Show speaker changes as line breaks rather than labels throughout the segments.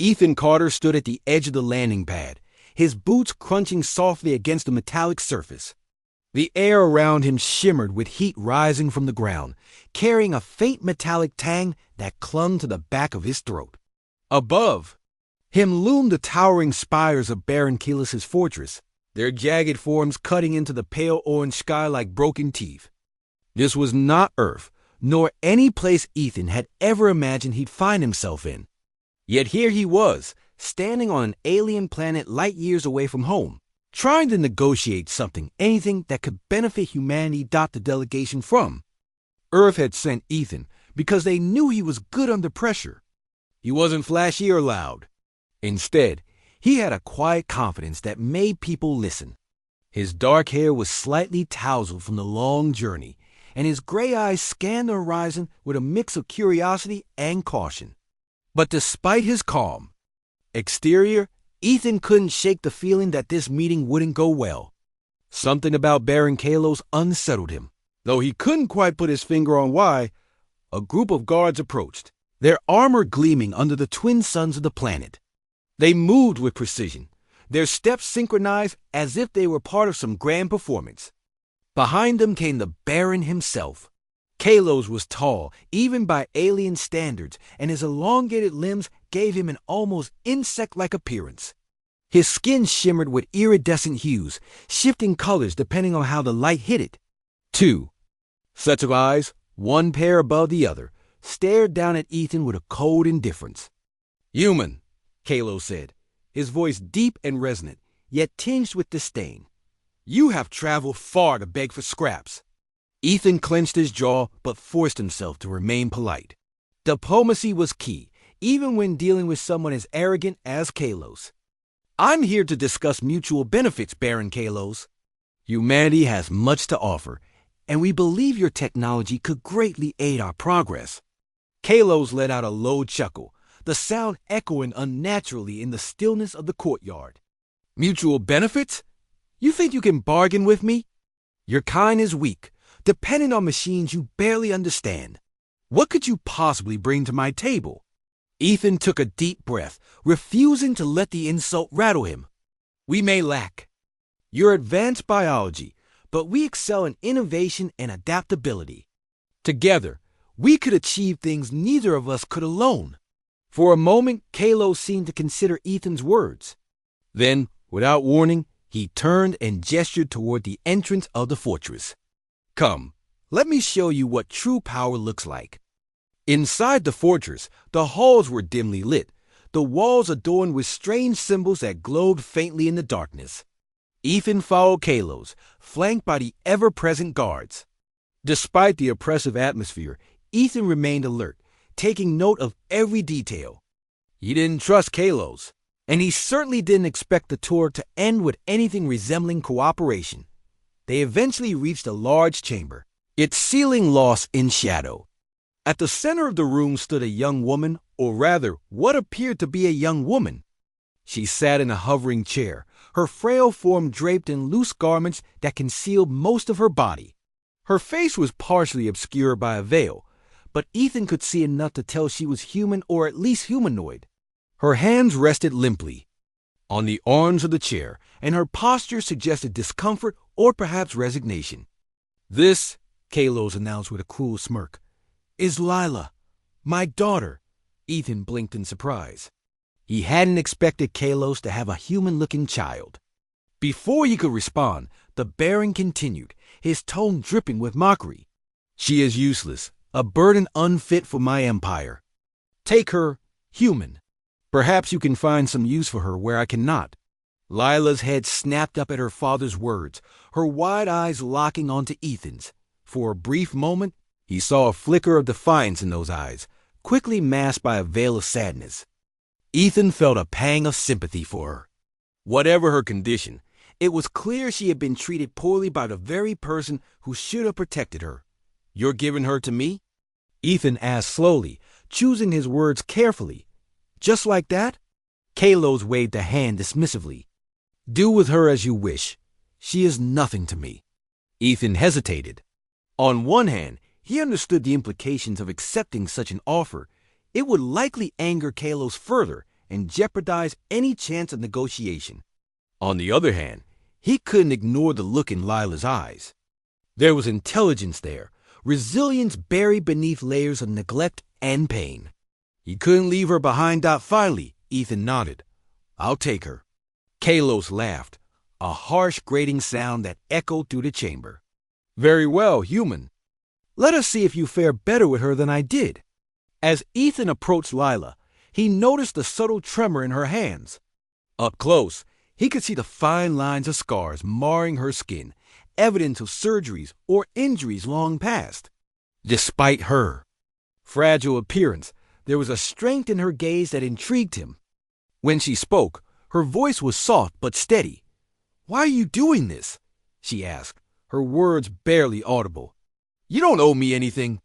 Ethan Carter stood at the edge of the landing pad, his boots crunching softly against the metallic surface. The air around him shimmered with heat rising from the ground, carrying a faint metallic tang that clung to the back of his throat. Above him loomed the towering spires of Baron Keelus's fortress, their jagged forms cutting into the pale orange sky like broken teeth. This was not Earth, nor any place Ethan had ever imagined he'd find himself in. Yet here he was, standing on an alien planet light years away from home, trying to negotiate anything that could benefit humanity. The delegation from Earth had sent Ethan because they knew he was good under pressure. He wasn't flashy or loud. Instead, he had a quiet confidence that made people listen. His dark hair was slightly tousled from the long journey, and his gray eyes scanned the horizon with a mix of curiosity and caution. But despite his calm exterior, Ethan couldn't shake the feeling that this meeting wouldn't go well. Something about Baron Kalos unsettled him. Though he couldn't quite put his finger on why, a group of guards approached, their armor gleaming under the twin suns of the planet. They moved with precision, their steps synchronized as if they were part of some grand performance. Behind them came the Baron himself. Kalos was tall, even by alien standards, and his elongated limbs gave him an almost insect-like appearance. His skin shimmered with iridescent hues, shifting colors depending on how the light hit it. Two sets of eyes, one pair above the other, stared down at Ethan with a cold indifference. "Human," Kalos said, his voice deep and resonant, yet tinged with disdain. "You have traveled far to beg for scraps." Ethan clenched his jaw but forced himself to remain polite. Diplomacy was key, even when dealing with someone as arrogant as Kalos. "I'm here to discuss mutual benefits, Baron Kalos. Humanity has much to offer, and we believe your technology could greatly aid our progress." Kalos let out a low chuckle, the sound echoing unnaturally in the stillness of the courtyard. "Mutual benefits? You think you can bargain with me? Your kind is weak, dependent on machines you barely understand. What could you possibly bring to my table?" Ethan took a deep breath, refusing to let the insult rattle him. "We may lack your advanced biology, but we excel in innovation and adaptability. Together, we could achieve things neither of us could alone." For a moment, Kalos seemed to consider Ethan's words. Then, without warning, he turned and gestured toward the entrance of the fortress. "Come, let me show you what true power looks like." Inside the fortress, the halls were dimly lit, the walls adorned with strange symbols that glowed faintly in the darkness. Ethan followed Kalos, flanked by the ever-present guards. Despite the oppressive atmosphere, Ethan remained alert, taking note of every detail. He didn't trust Kalos, and he certainly didn't expect the tour to end with anything resembling cooperation. They eventually reached a large chamber, its ceiling lost in shadow. At the center of the room stood a young woman, or rather, what appeared to be a young woman. She sat in a hovering chair, her frail form draped in loose garments that concealed most of her body. Her face was partially obscured by a veil, but Ethan could see enough to tell she was human or at least humanoid. Her hands rested limply on the arms of the chair, and her posture suggested discomfort or perhaps resignation. "This," Kalos announced with a cruel smirk, "is Lila, my daughter." Ethan blinked in surprise. He hadn't expected Kalos to have a human-looking child. Before he could respond, the Baron continued, his tone dripping with mockery. "She is useless, a burden unfit for my empire. Take her, human. Perhaps you can find some use for her where I cannot." Lila's head snapped up at her father's words, her wide eyes locking onto Ethan's. For a brief moment, he saw a flicker of defiance in those eyes, quickly masked by a veil of sadness. Ethan felt a pang of sympathy for her. Whatever her condition, it was clear she had been treated poorly by the very person who should have protected her. "You're giving her to me?" Ethan asked slowly, choosing his words carefully. "Just like that?" Kalos waved a hand dismissively. "Do with her as you wish. She is nothing to me." Ethan hesitated. On one hand, he understood the implications of accepting such an offer. It would likely anger Kalos further, and jeopardize any chance of negotiation. On the other hand, he couldn't ignore the look in Lila's eyes. There was intelligence there, resilience buried beneath layers of neglect and pain. He couldn't leave her behind. Finally, Ethan nodded. I'll take her. Kalos laughed, a harsh grating sound that echoed through the chamber. Very well, human. Let us see if you fare better with her than I did. As Ethan approached Lila, he noticed the subtle tremor in her hands. Up close, he could see the fine lines of scars marring her skin, evidence of surgeries or injuries long past. Despite her fragile appearance, there was a strength in her gaze that intrigued him. When she spoke, her voice was soft but steady. Why are you doing this? She asked, her words barely audible. You don't owe me anything.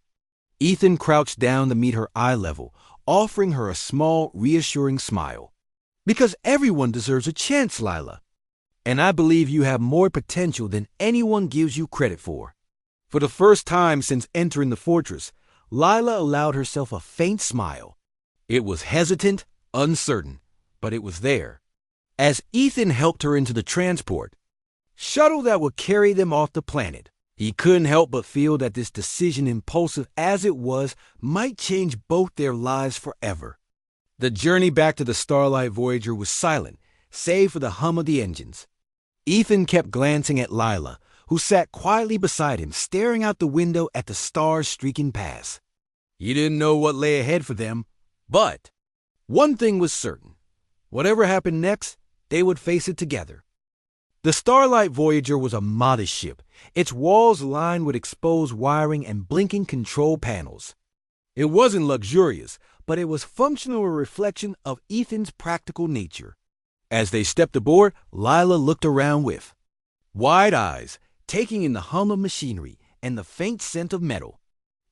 Ethan crouched down to meet her eye level, offering her a small, reassuring smile. Because everyone deserves a chance, Lila. And I believe you have more potential than anyone gives you credit for. For the first time since entering the fortress, Lila allowed herself a faint smile. It was hesitant, uncertain, but it was there. As Ethan helped her into the transport shuttle that would carry them off the planet, he couldn't help but feel that this decision, impulsive as it was, might change both their lives forever. The journey back to the Starlight Voyager was silent, save for the hum of the engines. Ethan kept glancing at Lila, who sat quietly beside him, staring out the window at the stars streaking past. He didn't know what lay ahead for them, but one thing was certain. Whatever happened next, they would face it together. The Starlight Voyager was a modest ship, its walls lined with exposed wiring and blinking control panels. It wasn't luxurious, but it was functional, a reflection of Ethan's practical nature. As they stepped aboard, Lila looked around with wide eyes, taking in the hum of machinery and the faint scent of metal.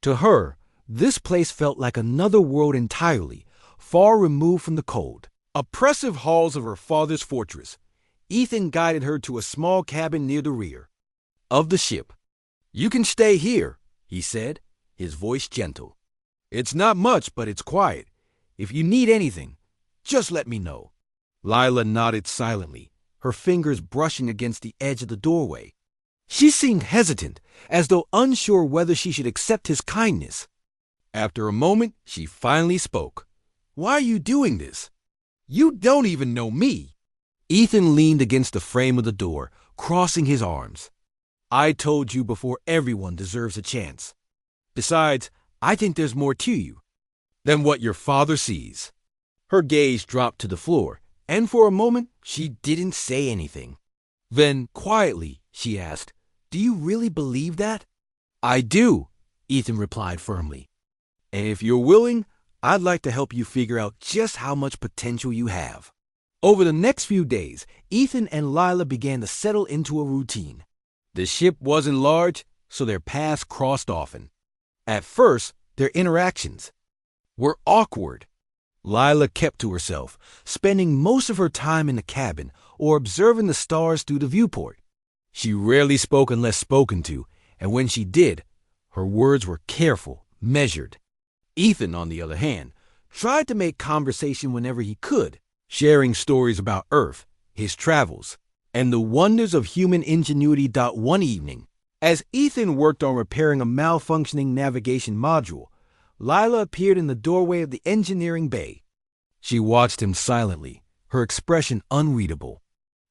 To her, this place felt like another world entirely, far removed from the cold, oppressive halls of her father's fortress. Ethan guided her to a small cabin near the rear of the ship. You can stay here, he said, his voice gentle. It's not much, but it's quiet. If you need anything, just let me know. Lila nodded silently, her fingers brushing against the edge of the doorway. She seemed hesitant, as though unsure whether she should accept his kindness. After a moment, she finally spoke. Why are you doing this? You don't even know me. Ethan leaned against the frame of the door, crossing his arms. I told you before, everyone deserves a chance. Besides, I think there's more to you than what your father sees. Her gaze dropped to the floor, and for a moment she didn't say anything. Then, quietly, she asked, Do you really believe that? I do, Ethan replied firmly. And if you're willing, I'd like to help you figure out just how much potential you have. Over the next few days, Ethan and Lila began to settle into a routine. The ship wasn't large, so their paths crossed often. At first, their interactions were awkward. Lila kept to herself, spending most of her time in the cabin or observing the stars through the viewport. She rarely spoke unless spoken to, and when she did, her words were careful, measured. Ethan, on the other hand, tried to make conversation whenever he could, sharing stories about Earth, his travels, and the wonders of human ingenuity. One evening, as Ethan worked on repairing a malfunctioning navigation module, Lila appeared in the doorway of the engineering bay. She watched him silently, her expression unreadable.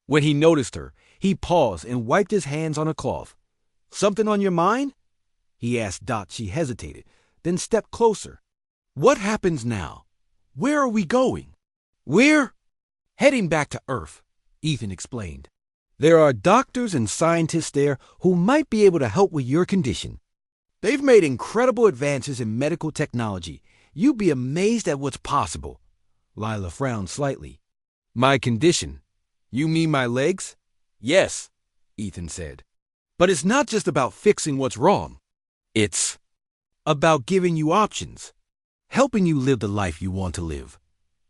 When he noticed her, he paused and wiped his hands on a cloth. Something on your mind? He asked. She hesitated, then stepped closer. What happens now? Where are we going? We're heading back to Earth, Ethan explained. There are doctors and scientists there who might be able to help with your condition. They've made incredible advances in medical technology. You'd be amazed at what's possible. Lila frowned slightly. My condition? You mean my legs? Yes, Ethan said. But it's not just about fixing what's wrong. It's about giving you options, helping you live the life you want to live.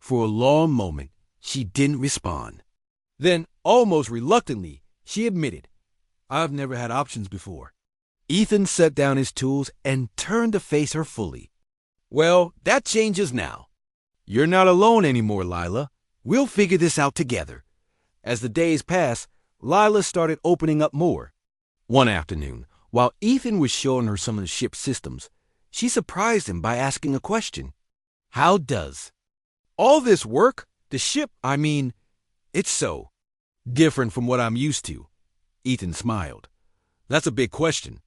For a long moment, she didn't respond. Then, almost reluctantly, she admitted, I've never had options before. Ethan set down his tools and turned to face her fully. Well, that changes now. You're not alone anymore, Lila. We'll figure this out together. As the days passed, Lila started opening up more. One afternoon, while Ethan was showing her some of the ship's systems, she surprised him by asking a question. How does all this work? The ship, it's so different from what I'm used to. Ethan smiled. That's a big question.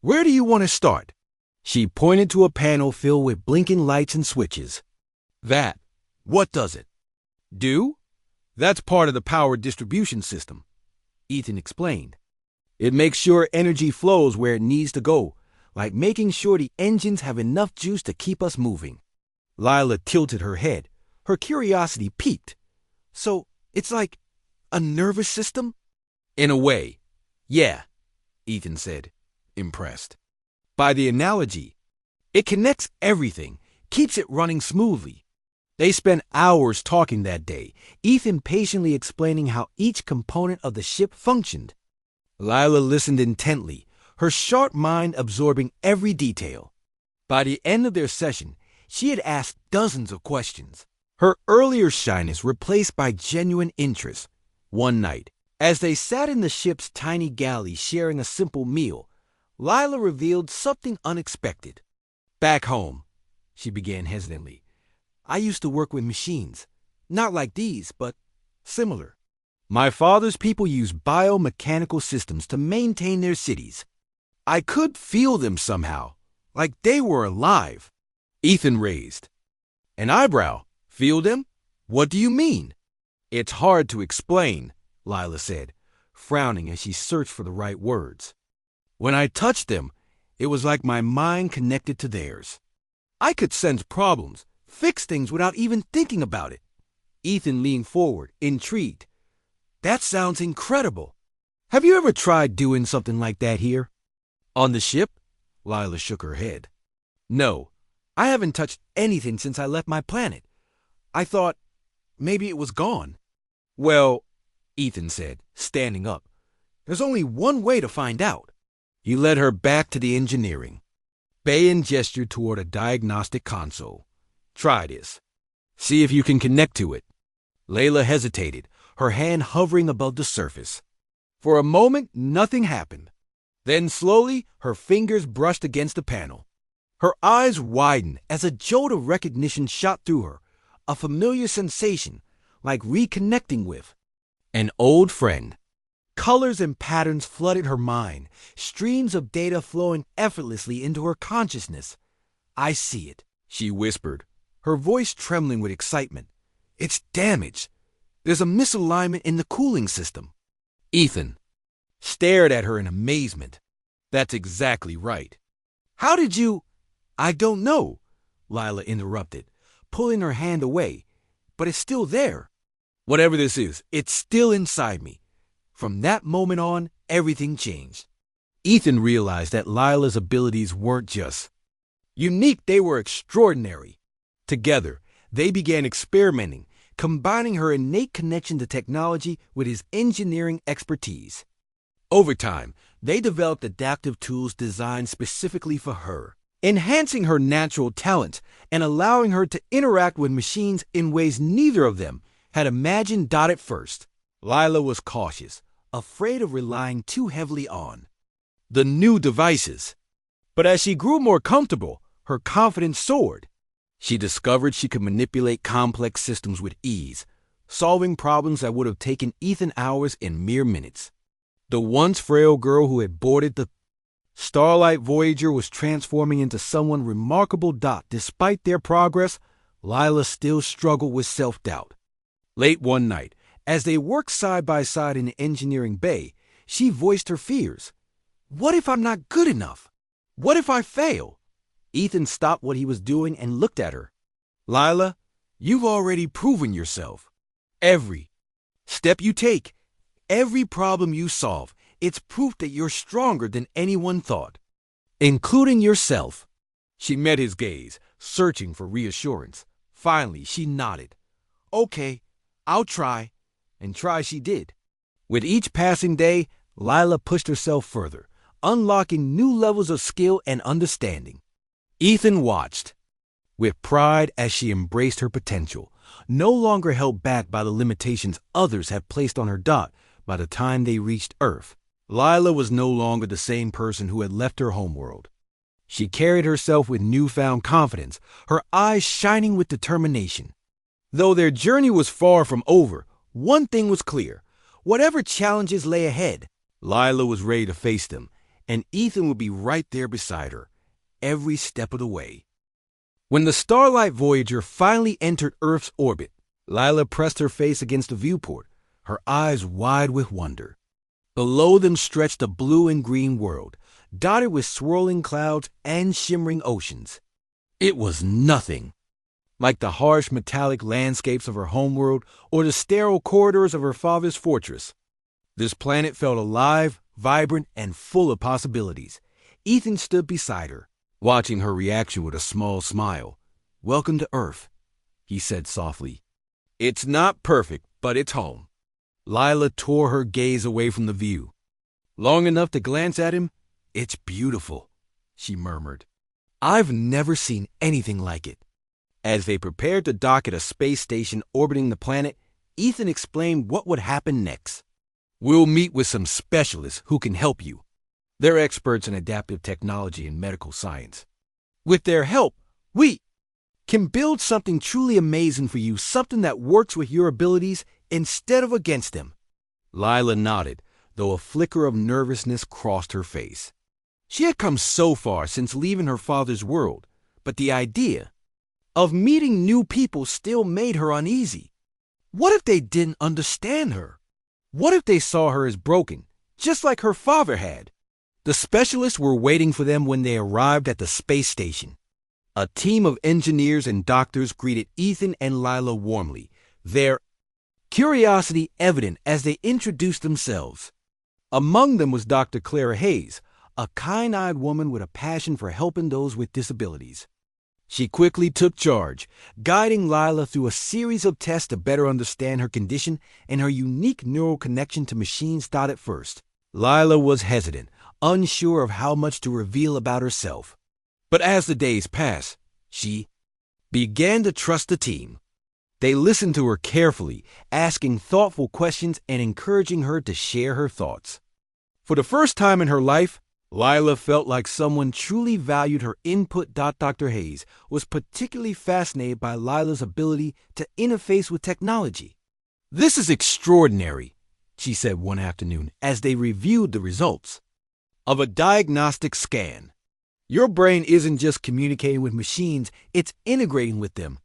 Where do you want to start? She pointed to a panel filled with blinking lights and switches. That, what does it do? That's part of the power distribution system, Ethan explained. It makes sure energy flows where it needs to go, like making sure the engines have enough juice to keep us moving. Lila tilted her head. Her curiosity piqued. So, it's like a nervous system? In a way, yeah, Ethan said, impressed. By the analogy, it connects everything, keeps it running smoothly. They spent hours talking that day, Ethan patiently explaining how each component of the ship functioned. Lila listened intently, her sharp mind absorbing every detail. By the end of their session, she had asked dozens of questions, her earlier shyness replaced by genuine interest. One night, as they sat in the ship's tiny galley sharing a simple meal, Lila revealed something unexpected. Back home, she began hesitantly, I used to work with machines. Not like these, but similar. My father's people used biomechanical systems to maintain their cities. I could feel them somehow, like they were alive. Ethan raised an eyebrow. Feel them? What do you mean? It's hard to explain, Lila said, frowning as she searched for the right words. When I touched them, it was like my mind connected to theirs. I could sense problems, fix things without even thinking about it. Ethan leaned forward, intrigued. That sounds incredible. Have you ever tried doing something like that here? On the ship? Lila shook her head. No, I haven't touched anything since I left my planet. I thought maybe it was gone. Well, Ethan said, standing up, there's only one way to find out. He led her back to the engineering. Bayan gestured toward a diagnostic console. Try this. See if you can connect to it. Layla hesitated, her hand hovering above the surface. For a moment, nothing happened. Then slowly, her fingers brushed against the panel. Her eyes widened as a jolt of recognition shot through her, a familiar sensation, like reconnecting with an old friend. Colors and patterns flooded her mind, streams of data flowing effortlessly into her consciousness. I see it, she whispered, her voice trembling with excitement. It's damaged. There's a misalignment in the cooling system. Ethan stared at her in amazement. That's exactly right. How did you? I don't know, Lila interrupted, pulling her hand away. But it's still there. Whatever this is, it's still inside me. From that moment on, everything changed. Ethan realized that Lila's abilities weren't just unique, they were extraordinary. Together, they began experimenting, combining her innate connection to technology with his engineering expertise. Over time, they developed adaptive tools designed specifically for her, enhancing her natural talents and allowing her to interact with machines in ways neither of them had imagined. At first, Lila was cautious, afraid of relying too heavily on the new devices. But as she grew more comfortable, her confidence soared. She discovered she could manipulate complex systems with ease, solving problems that would have taken Ethan hours in mere minutes. The once frail girl who had boarded the Starlight Voyager was transforming into someone remarkable. Despite their progress, Lila still struggled with self-doubt. Late one night, as they worked side by side in the engineering bay, she voiced her fears. What if I'm not good enough? What if I fail? Ethan stopped what he was doing and looked at her. Lila, you've already proven yourself. Every step you take, every problem you solve, it's proof that you're stronger than anyone thought, including yourself. She met his gaze, searching for reassurance. Finally, she nodded. Okay, I'll try. And try she did. With each passing day, Lila pushed herself further, unlocking new levels of skill and understanding. Ethan watched, with pride as she embraced her potential, no longer held back by the limitations others had placed on her dot by the time they reached Earth. Lila was no longer the same person who had left her homeworld. She carried herself with newfound confidence, her eyes shining with determination. Though their journey was far from over, one thing was clear. Whatever challenges lay ahead, Lila was ready to face them, and Ethan would be right there beside her, every step of the way. When the Starlight Voyager finally entered Earth's orbit, Lila pressed her face against the viewport, her eyes wide with wonder. Below them stretched a blue and green world, dotted with swirling clouds and shimmering oceans. It was nothing like the harsh metallic landscapes of her homeworld or the sterile corridors of her father's fortress. This planet felt alive, vibrant, and full of possibilities. Ethan stood beside her, watching her reaction with a small smile. "Welcome to Earth," he said softly. "It's not perfect, but it's home." Lila tore her gaze away from the view. Long enough to glance at him, "It's beautiful," she murmured. "I've never seen anything like it." As they prepared to dock at a space station orbiting the planet, Ethan explained what would happen next. "We'll meet with some specialists who can help you. They're experts in adaptive technology and medical science. With their help, we can build something truly amazing for you, something that works with your abilities instead of against them." Lila nodded, though a flicker of nervousness crossed her face. She had come so far since leaving her father's world, but the idea of meeting new people still made her uneasy. What if they didn't understand her? What if they saw her as broken, just like her father had? The specialists were waiting for them when they arrived at the space station. A team of engineers and doctors greeted Ethan and Lila warmly, their curiosity evident as they introduced themselves. Among them was Dr. Clara Hayes, a kind-eyed woman with a passion for helping those with disabilities. She quickly took charge, guiding Lila through a series of tests to better understand her condition and her unique neural connection to machines. At first, Lila was hesitant, unsure of how much to reveal about herself. But as the days passed, she began to trust the team. They listened to her carefully, asking thoughtful questions and encouraging her to share her thoughts. For the first time in her life, Lila felt like someone truly valued her input. Dr. Hayes was particularly fascinated by Lila's ability to interface with technology. "This is extraordinary," she said one afternoon as they reviewed the results of a diagnostic scan. "Your brain isn't just communicating with machines, it's integrating with them.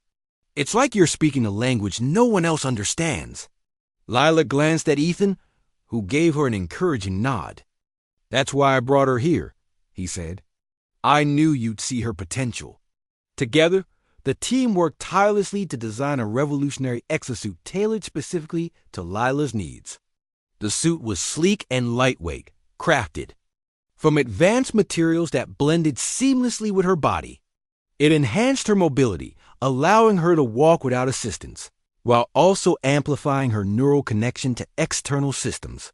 It's like you're speaking a language no one else understands." Lila glanced at Ethan, who gave her an encouraging nod. "That's why I brought her here," he said. "I knew you'd see her potential." Together, the team worked tirelessly to design a revolutionary exosuit tailored specifically to Lila's needs. The suit was sleek and lightweight, crafted from advanced materials that blended seamlessly with her body. It enhanced her mobility, allowing her to walk without assistance, while also amplifying her neural connection to external systems.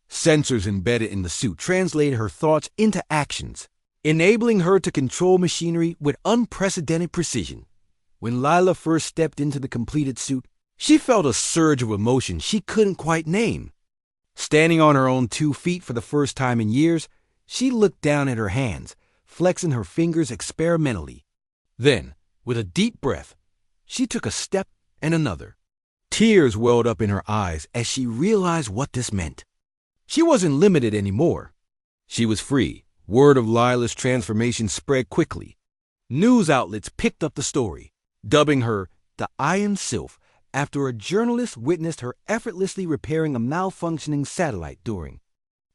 Sensors embedded in the suit translated her thoughts into actions, enabling her to control machinery with unprecedented precision. When Lila first stepped into the completed suit, she felt a surge of emotion she couldn't quite name. Standing on her own 2 feet for the first time in years, she looked down at her hands, flexing her fingers experimentally. Then, with a deep breath, she took a step and another. Tears welled up in her eyes as she realized what this meant. She wasn't limited anymore. She was free. Word of Lila's transformation spread quickly. News outlets picked up the story, dubbing her the Iron Sylph after a journalist witnessed her effortlessly repairing a malfunctioning satellite during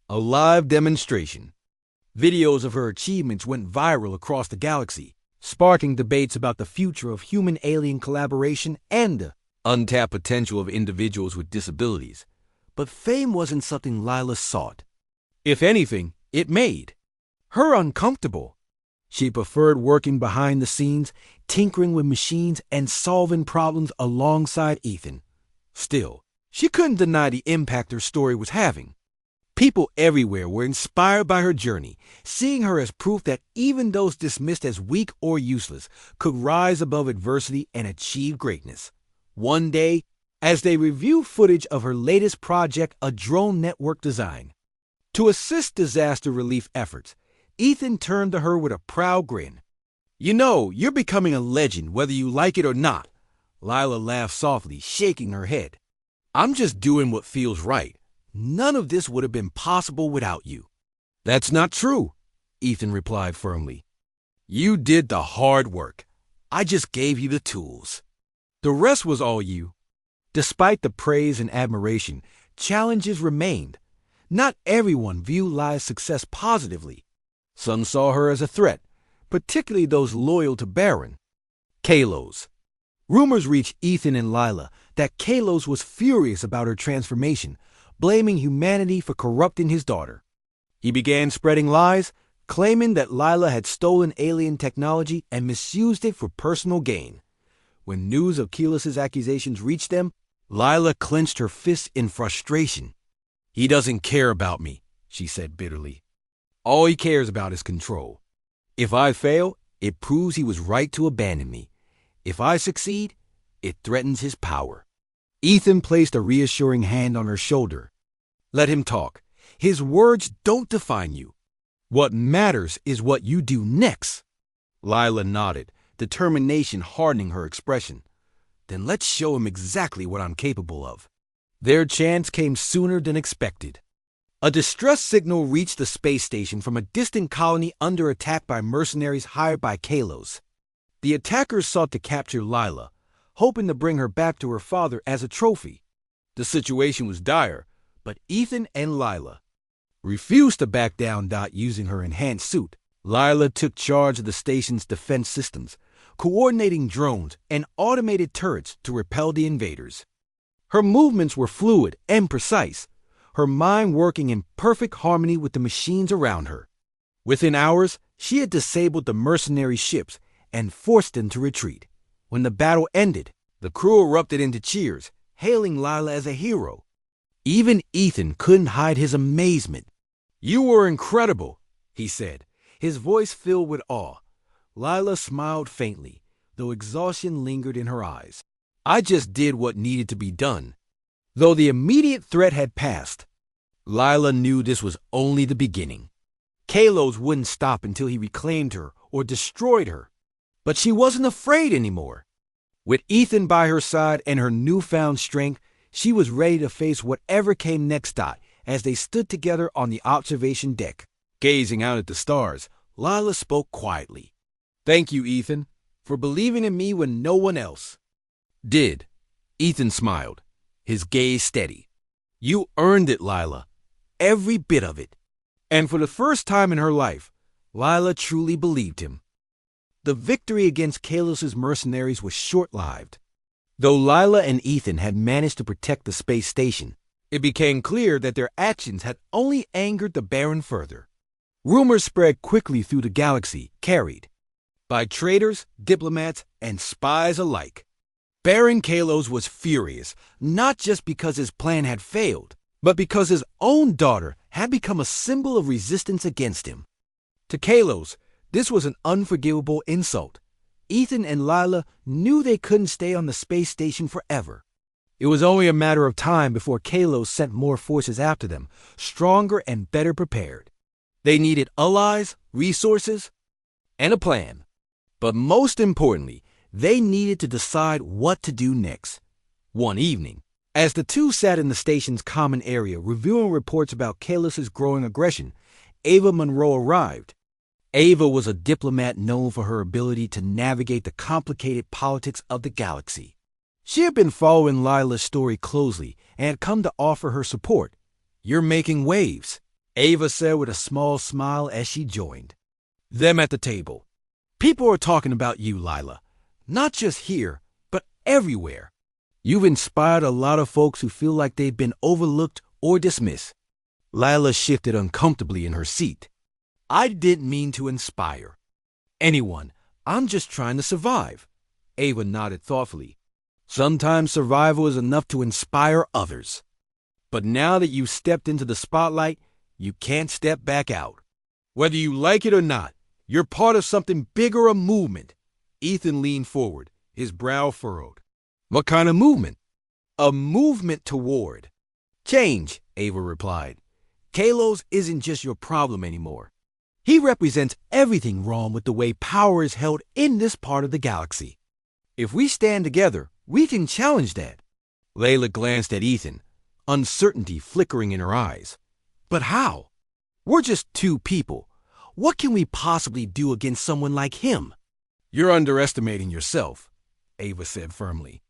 a live demonstration. Videos of her achievements went viral across the galaxy, sparking debates about the future of human-alien collaboration and the untapped potential of individuals with disabilities. But fame wasn't something Lila sought. If anything, it made her uncomfortable. She preferred working behind the scenes, tinkering with machines and solving problems alongside Ethan. Still, she couldn't deny the impact her story was having. People everywhere were inspired by her journey, seeing her as proof that even those dismissed as weak or useless could rise above adversity and achieve greatness. One day, as they reviewed footage of her latest project, a drone network design. To assist disaster relief efforts, Ethan turned to her with a proud grin. "You know, you're becoming a legend whether you like it or not." Lila laughed softly, shaking her head. "I'm just doing what feels right. None of this would have been possible without you." "That's not true," Ethan replied firmly. "You did the hard work. I just gave you the tools. The rest was all you." Despite the praise and admiration, challenges remained. Not everyone viewed Lila's success positively. Some saw her as a threat, particularly those loyal to Baron. Kalos. Rumors reached Ethan and Lila that Kalos was furious about her transformation, blaming humanity for corrupting his daughter. He began spreading lies, claiming that Lila had stolen alien technology and misused it for personal gain. When news of Keyless's accusations reached them, Lila clenched her fists in frustration. "He doesn't care about me," she said bitterly. "All he cares about is control. If I fail, it proves he was right to abandon me. If I succeed, it threatens his power." Ethan placed a reassuring hand on her shoulder. "Let him talk. His words don't define you. What matters is what you do next." Lila nodded, determination hardening her expression. "Then let's show him exactly what I'm capable of." Their chance came sooner than expected. A distress signal reached the space station from a distant colony under attack by mercenaries hired by Kalos. The attackers sought to capture Lila, hoping to bring her back to her father as a trophy. The situation was dire, but Ethan and Lila refused to back down. Using her enhanced suit, Lila took charge of the station's defense systems, coordinating drones and automated turrets to repel the invaders. Her movements were fluid and precise, her mind working in perfect harmony with the machines around her. Within hours, she had disabled the mercenary ships and forced them to retreat. When the battle ended, the crew erupted into cheers, hailing Lila as a hero. Even Ethan couldn't hide his amazement. "You were incredible," he said, his voice filled with awe. Lila smiled faintly, though exhaustion lingered in her eyes. "I just did what needed to be done." Though the immediate threat had passed, Lila knew this was only the beginning. Kalos wouldn't stop until he reclaimed her or destroyed her. But she wasn't afraid anymore. With Ethan by her side and her newfound strength, she was ready to face whatever came next. As they stood together on the observation deck, gazing out at the stars, Lila spoke quietly. "Thank you, Ethan, for believing in me when no one else did." Ethan smiled, his gaze steady. "You earned it, Lila. Every bit of it." And for the first time in her life, Lila truly believed him. The victory against Kalos's mercenaries was short-lived. Though Lila and Ethan had managed to protect the space station, it became clear that their actions had only angered the Baron further. Rumors spread quickly through the galaxy, carried by traitors, diplomats, and spies alike. Baron Kalos was furious, not just because his plan had failed, but because his own daughter had become a symbol of resistance against him. To Kalos, this was an unforgivable insult. Ethan and Lila knew they couldn't stay on the space station forever. It was only a matter of time before Kalos sent more forces after them, stronger and better prepared. They needed allies, resources, and a plan. But most importantly, they needed to decide what to do next. One evening, as the two sat in the station's common area reviewing reports about Kalos's growing aggression, Ava Monroe arrived. Ava was a diplomat known for her ability to navigate the complicated politics of the galaxy. She had been following Lila's story closely and had come to offer her support. "You're making waves," Ava said with a small smile as she joined them at the table. "People are talking about you, Lila. Not just here, but everywhere. You've inspired a lot of folks who feel like they've been overlooked or dismissed." Lila shifted uncomfortably in her seat. "I didn't mean to inspire anyone. I'm just trying to survive." Ava nodded thoughtfully. "Sometimes survival is enough to inspire others. But now that you've stepped into the spotlight, You can't step back out. Whether you like it or not, you're part of something bigger, a movement. Ethan leaned forward, his brow furrowed. What kind of movement? A movement toward change, Ava replied. Kalos isn't just your problem anymore. He represents everything wrong with the way power is held in this part of the galaxy. If we stand together, we can challenge that. Layla glanced at Ethan, uncertainty flickering in her eyes. But how? We're just two people. What can we possibly do against someone like him? You're underestimating yourself, Ava said firmly.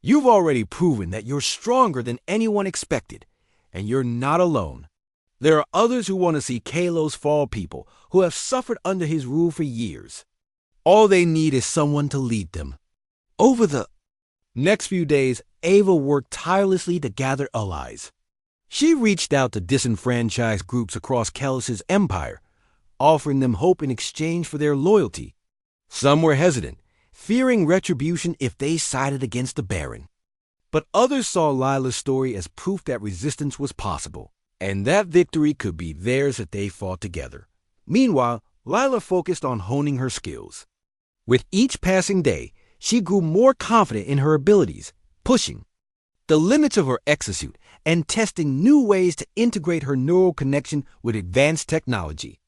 You've already proven that you're stronger than anyone expected, and you're not alone. There are others who want to see Kalos fall, people who have suffered under his rule for years. All they need is someone to lead them. Over the next few days, Ava worked tirelessly to gather allies. She reached out to disenfranchised groups across Kalos' empire, offering them hope in exchange for their loyalty. Some were hesitant, fearing retribution if they sided against the Baron. But others saw Lila's story as proof that resistance was possible, and that victory could be theirs if they fought together. Meanwhile, Lila focused on honing her skills. With each passing day, she grew more confident in her abilities, pushing the limits of her exosuit and testing new ways to integrate her neural connection with advanced technology.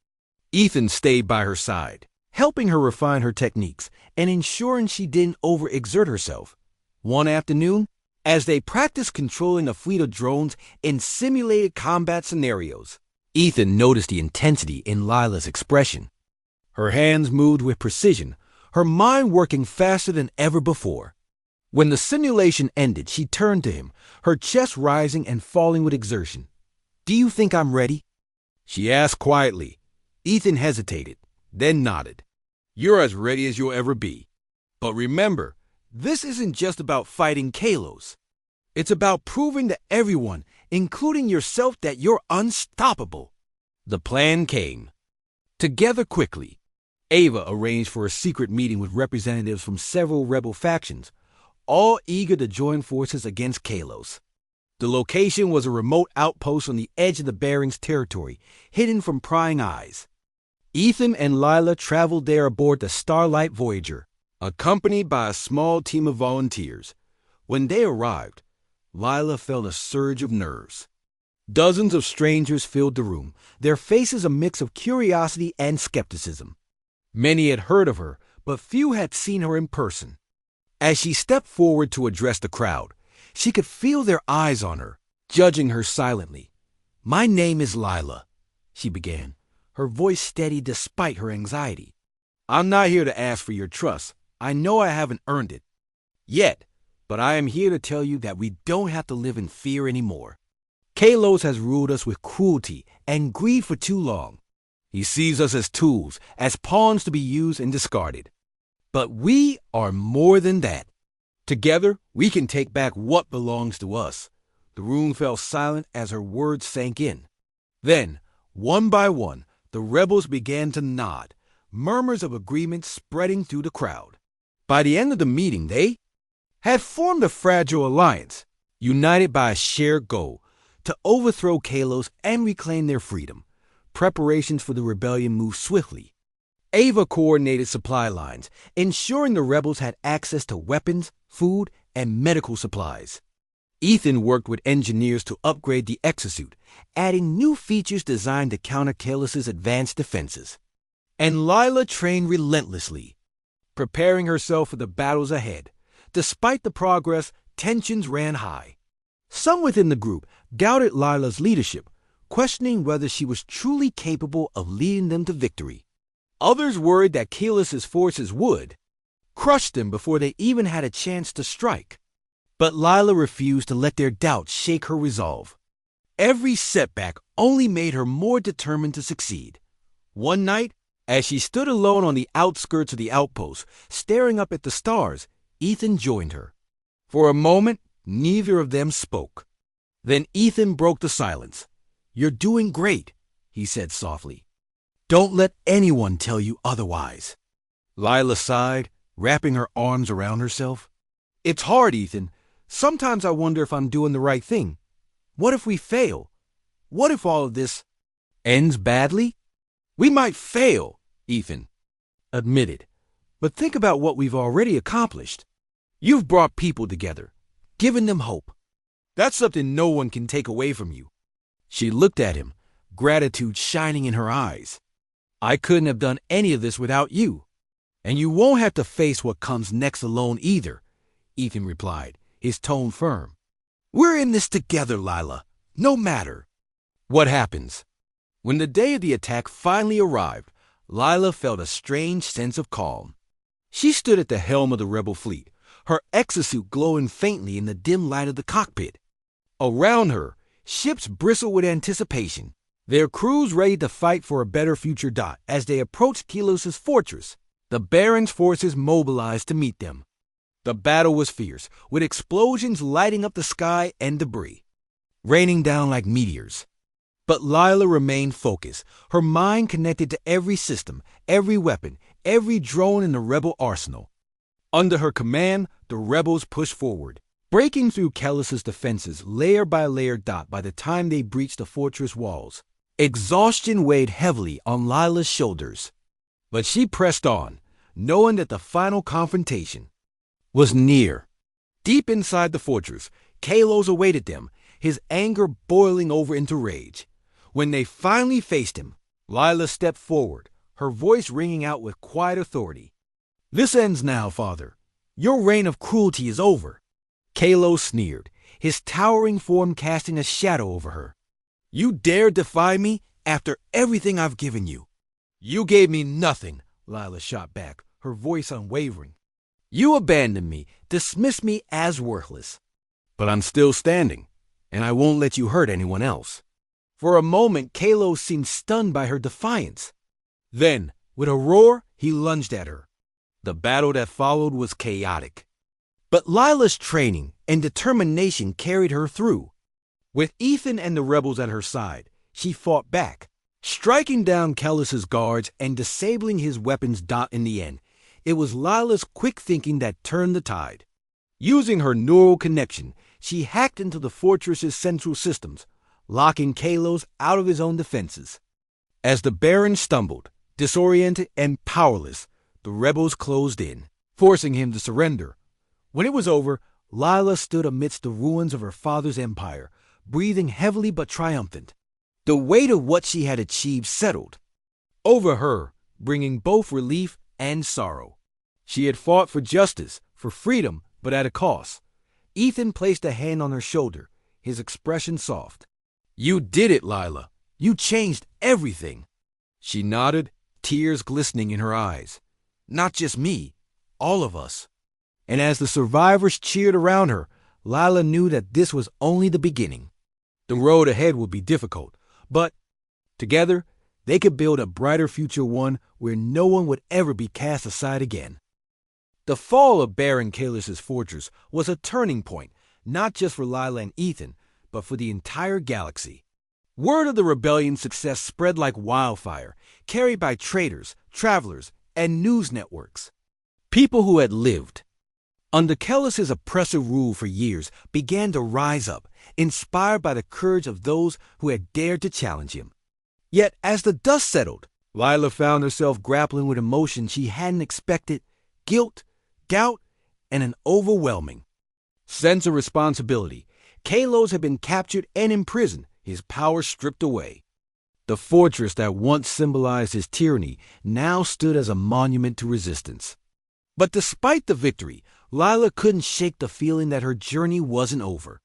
Ethan stayed by her side, helping her refine her techniques and ensuring she didn't overexert herself. One afternoon, as they practiced controlling a fleet of drones in simulated combat scenarios, Ethan noticed the intensity in Lila's expression. Her hands moved with precision, her mind working faster than ever before. When the simulation ended, she turned to him, her chest rising and falling with exertion. "Do you think I'm ready?" she asked quietly. Ethan hesitated, then nodded. "You're as ready as you'll ever be. But remember, this isn't just about fighting Kalos. It's about proving to everyone, including yourself, that you're unstoppable." The plan came together quickly. Ava arranged for a secret meeting with representatives from several rebel factions, all eager to join forces against Kalos. The location was a remote outpost on the edge of the Baron's territory, hidden from prying eyes. Ethan and Lila traveled there aboard the Starlight Voyager, accompanied by a small team of volunteers. When they arrived, Lila felt a surge of nerves. Dozens of strangers filled the room, their faces a mix of curiosity and skepticism. Many had heard of her, but few had seen her in person. As she stepped forward to address the crowd, she could feel their eyes on her, judging her silently. "My name is Lila," she began, her voice steady despite her anxiety. "I'm not here to ask for your trust. I know I haven't earned it yet, but I am here to tell you that we don't have to live in fear anymore. Kalos has ruled us with cruelty and greed for too long. He sees us as tools, as pawns to be used and discarded. But we are more than that. Together, we can take back what belongs to us." The room fell silent as her words sank in. Then, one by one, the rebels began to nod, murmurs of agreement spreading through the crowd. By the end of the meeting, they had formed a fragile alliance, united by a shared goal to overthrow Kalos and reclaim their freedom. Preparations for the rebellion moved swiftly. Ava coordinated supply lines, ensuring the rebels had access to weapons, food, and medical supplies. Ethan worked with engineers to upgrade the exosuit, adding new features designed to counter Kalos' advanced defenses. And Lila trained relentlessly, preparing herself for the battles ahead. Despite the progress, tensions ran high. Some within the group doubted Lila's leadership, questioning whether she was truly capable of leading them to victory. Others worried that Kalos' forces would crush them before they even had a chance to strike. But Lila refused to let their doubts shake her resolve. Every setback only made her more determined to succeed. One night, as she stood alone on the outskirts of the outpost, staring up at the stars, Ethan joined her. For a moment, neither of them spoke. Then Ethan broke the silence. "You're doing great," he said softly. "Don't let anyone tell you otherwise." Lila sighed, wrapping her arms around herself. "It's hard, Ethan. Sometimes I wonder if I'm doing the right thing. What if we fail? What if all of this Ends badly? We might fail, Ethan admitted. But think about what we've already accomplished. You've brought people together, given them hope. That's something no one can take away from you. She looked at him, gratitude shining in her eyes. I couldn't have done any of this without you. And you won't have to face what comes next alone either, Ethan replied, his tone firm. We're in this together, Lila, no matter what happens. When the day of the attack finally arrived, Lila felt a strange sense of calm. She stood at the helm of the rebel fleet, her exosuit glowing faintly in the dim light of the cockpit. Around her, ships bristled with anticipation, their crews ready to fight for a better future. As they approached Kelos' fortress, the Baron's forces mobilized to meet them. The battle was fierce, with explosions lighting up the sky and debris raining down like meteors. But Lila remained focused, her mind connected to every system, every weapon, every drone in the rebel arsenal. Under her command, the rebels pushed forward, breaking through Kelos' defenses layer by layer. By the time they breached the fortress walls, exhaustion weighed heavily on Lila's shoulders. But she pressed on, knowing that the final confrontation was near. Deep inside the fortress, Kelos awaited them, his anger boiling over into rage. When they finally faced him, Lila stepped forward, her voice ringing out with quiet authority. This ends now, Father. Your reign of cruelty is over. Kelos sneered, his towering form casting a shadow over her. You dare defy me after everything I've given you? You gave me nothing, Lila shot back, her voice unwavering. You abandoned me, dismissed me as worthless. But I'm still standing, and I won't let you hurt anyone else. For a moment, Kelos seemed stunned by her defiance. Then, with a roar, he lunged at her. The battle that followed was chaotic. But Lila's training and determination carried her through. With Ethan and the rebels at her side, she fought back, striking down Kelos' guards and disabling his weapons. In the end, it was Lila's quick thinking that turned the tide. Using her neural connection, she hacked into the fortress's central systems, locking Kelos out of his own defenses. As the Baron stumbled, disoriented and powerless, the rebels closed in, forcing him to surrender. When it was over, Lila stood amidst the ruins of her father's empire, breathing heavily but triumphant. The weight of what she had achieved settled over her, bringing both relief and sorrow. She had fought for justice, for freedom, but at a cost. Ethan placed a hand on her shoulder, his expression soft. You did it, Lila. You changed everything. She nodded, tears glistening in her eyes. Not just me, all of us. And as the survivors cheered around her, Lila knew that this was only the beginning. The road ahead would be difficult, but together they could build a brighter future, one where no one would ever be cast aside again. The fall of Baron Kelos' fortress was a turning point, not just for Lila and Ethan, but for the entire galaxy. Word of the rebellion's success spread like wildfire, carried by traders, travelers, and news networks. People who had lived under Kelos' oppressive rule for years began to rise up, inspired by the courage of those who had dared to challenge him. Yet, as the dust settled, Lila found herself grappling with emotions she hadn't expected: guilt, doubt, and an overwhelming sense of responsibility. Kelos had been captured and imprisoned, his power stripped away. The fortress that once symbolized his tyranny now stood as a monument to resistance. But despite the victory, Lila couldn't shake the feeling that her journey wasn't over.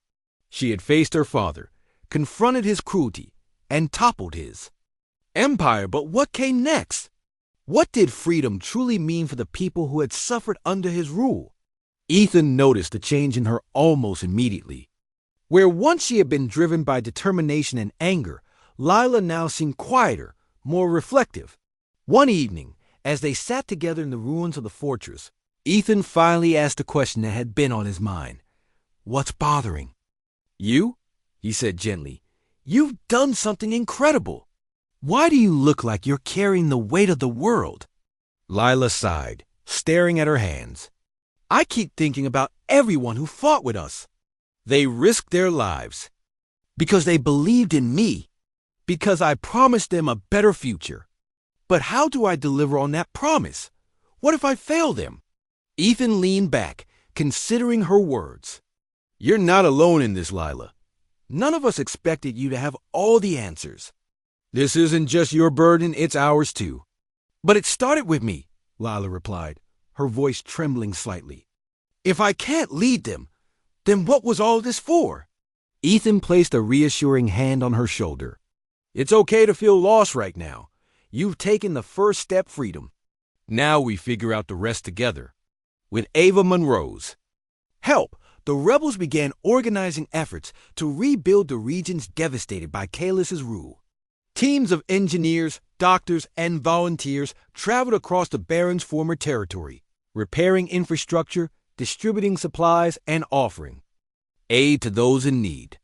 She had faced her father, confronted his cruelty, and toppled his empire. But what came next? What did freedom truly mean for the people who had suffered under his rule? Ethan noticed the change in her almost immediately. Where once she had been driven by determination and anger, Lila now seemed quieter, more reflective. One evening, as they sat together in the ruins of the fortress, Ethan finally asked the question that had been on his mind. What's bothering you? He said gently. You've done something incredible. Why do you look like you're carrying the weight of the world? Lila sighed, staring at her hands. I keep thinking about everyone who fought with us. They risked their lives because they believed in me. Because I promised them a better future. But how do I deliver on that promise? What if I fail them? Ethan leaned back, considering her words. You're not alone in this, Lila. None of us expected you to have all the answers. This isn't just your burden, it's ours too. But it started with me, Lila replied, her voice trembling slightly. If I can't lead them, then what was all this for? Ethan placed a reassuring hand on her shoulder. It's okay to feel lost right now. You've taken the first step, freedom. Now we figure out the rest together. With Ava Monroe's help, the rebels began organizing efforts to rebuild the regions devastated by Kalus's rule. Teams of engineers, doctors, and volunteers traveled across the Baron's former territory, repairing infrastructure, distributing supplies, and offering aid to those in need.